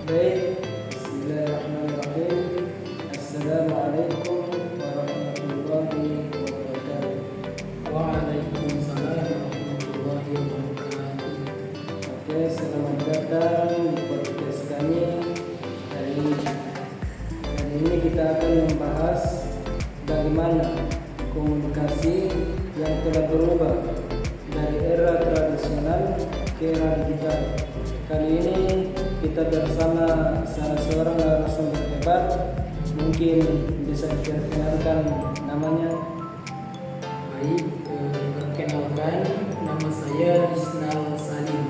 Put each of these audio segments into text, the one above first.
Baik, Bismillahirrahmanirrahim. Assalamualaikum warahmatullahi wabarakatuh. Waalaikumsalam warahmatullahi wabarakatuh. Oke, selamat datang di podcast kami hari ini. Hari ini kita akan membahas bagaimana komunikasi yang telah berubah dari era tradisional ke era digital. Kali ini kita bersama salah seorang narasumber hebat. Mungkin bisa diperkenalkan namanya. Baik, perkenalkan nama saya Rizal Salim.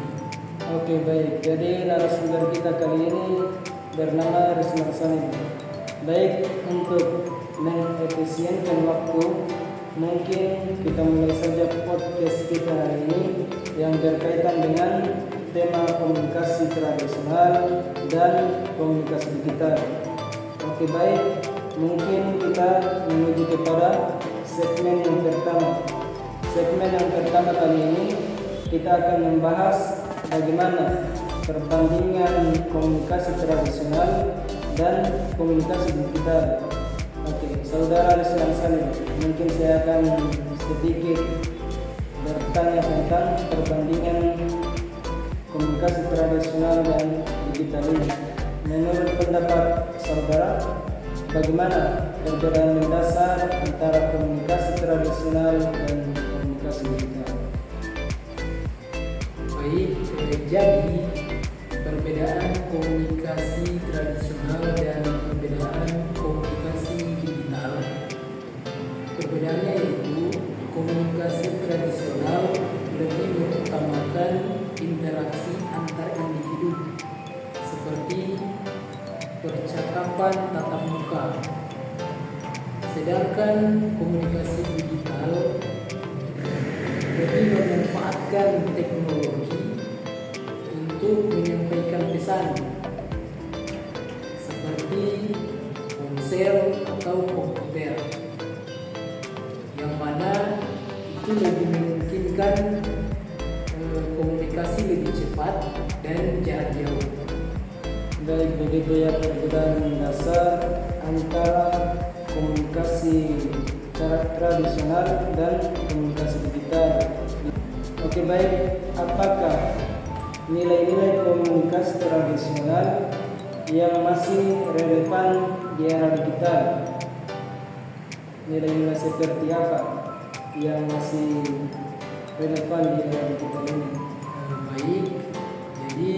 Oke, baik. Jadi narasumber kita kali ini bernama Rizal Salim. Baik, untuk mengefisienkan waktu, mungkin kita mulai saja podcast kita hari ini yang berkaitan dengan tema komunikasi tradisional dan komunikasi digital. Oke, baik. Mungkin kita menuju kepada segmen yang pertama. Segmen yang pertama kali ini kita akan membahas bagaimana perbandingan komunikasi tradisional dan komunikasi digital. Oke, saudara Rizal Salim, mungkin saya akan sedikit bertanya tentang perbandingan komunikasi tradisional dan digital ini. Menurut pendapat saudara, bagaimana perbedaan mendasar antara komunikasi tradisional dan komunikasi digital? Baik, jadi perbedaan komunikasi tradisional dan perbedaan komunikasi digital. Perbedaannya yaitu komunikasi tradisional lebih mengutamakan interaksi antar individu seperti percakapan tatap muka. Sedangkan komunikasi digital lebih memanfaatkan teknologi untuk menyampaikan pesan seperti ponsel atau komputer, yang mana itu lebih memungkinkan komunikasi lebih cepat dan jarak jauh. Baik, begitu ya perbedaan mendasar antara komunikasi tradisional dan komunikasi digital. Oke, baik. Apakah nilai-nilai komunikasi tradisional yang masih relevan di era digital? Nilai-nilai seperti apa yang masih relevan di era digital ini? Baik, jadi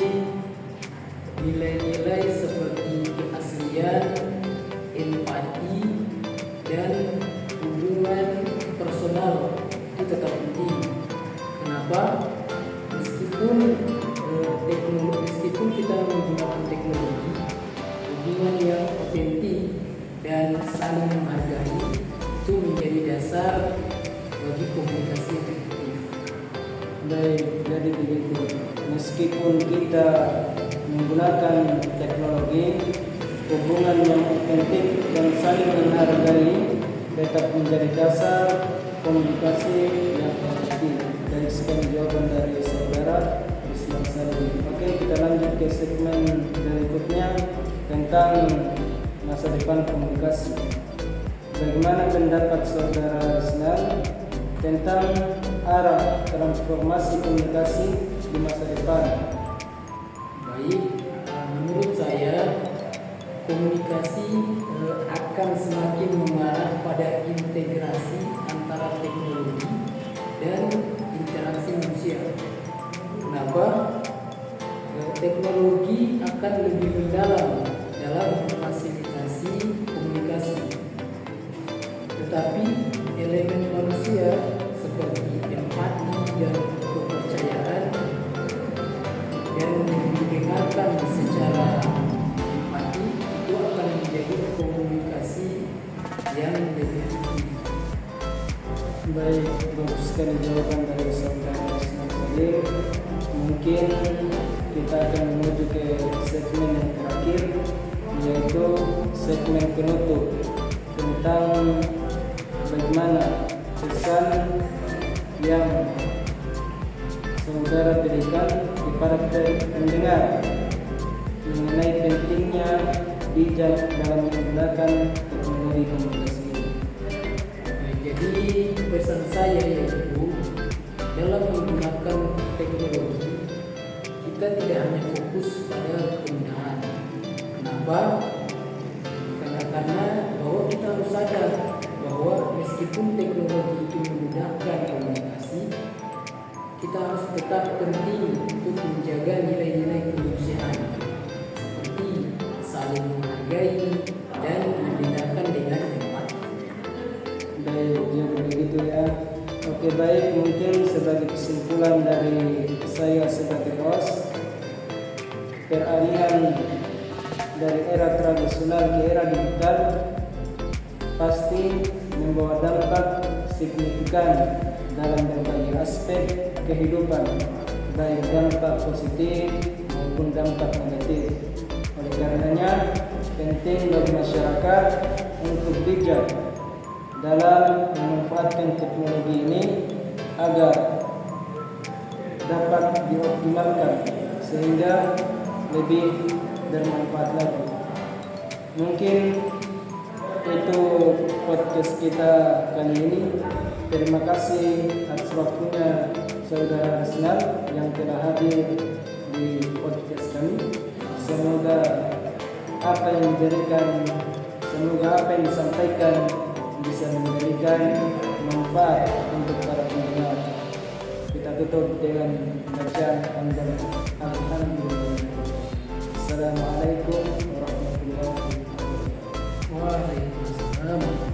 nilai-nilai seperti keaslian, empati, dan hubungan personal itu tetap penting. Kenapa? Meskipun kita menggunakan teknologi, hubungan yang otentik dan saling menghargai itu menjadi dasar bagi komunikasi yang efektif. Baik, jadi begitu. Meskipun kita menggunakan teknologi, hubungan yang otentik dan saling menghargai tetap menjadi dasar komunikasi yang efektif. Dari sekian jawaban dari saudara Rizal Salim. Oke, kita lanjut ke segmen berikutnya tentang masa depan komunikasi. Bagaimana pendapat saudara Rizal tentang arah transformasi komunikasi di masa depan? Baik, menurut saya komunikasi akan semakin mengarah pada integrasi antara teknologi dan interaksi manusia. Kenapa? Teknologi akan lebih mendalam dalam memfasilitasi komunikasi, tetapi elemen manusia seperti empati dan kepercayaan dan didengarkan secara empati itu akan menjadi komunikasi yang lebih efektif. Baik, bagus sekali jawaban dari saudara Rizal Salim. Mungkin kita akan menuju ke segmen yang terakhir, yaitu segmen penutup tentang bagaimana pesan yang saudara berikan kepada pendengar mengenai pentingnya bijak dalam menggunakan teknologi komunikasi ini. Jadi pesan saya yaitu dalam menggunakan teknologi kita tidak hanya fokus pada kemudahan. Kenapa? Karena bahwa kita harus sadar bahwa meskipun teknologi itu memudahkan komunikasi, kita harus tetap penting untuk menjaga nilai-nilai kemanusiaan seperti saling menghargai dan mendengarkan dengan empati. Baik, jadi begitu ya. Oke, baik, mungkin sebagai kesimpulan dari saya sebagai host, peralihan dari era tradisional ke era digital pasti membawa dampak signifikan dalam berbagai aspek kehidupan, baik dampak positif maupun dampak negatif. Oleh karenanya, penting bagi masyarakat untuk bijak dalam memanfaatkan teknologi ini agar dapat dioptimalkan sehingga lebih bermanfaat lagi. Mungkin itu podcast kita kali ini. Terima kasih atas waktunya saudara Resnan yang telah hadir di podcast kami. Semoga apa yang disampaikan bisa memberikan manfaat untuk para pendengar. Kita tutup dengan bacaan Alhamdulillah. Assalamualaikum warahmatullahi wabarakatuh. Waalaikumsalam.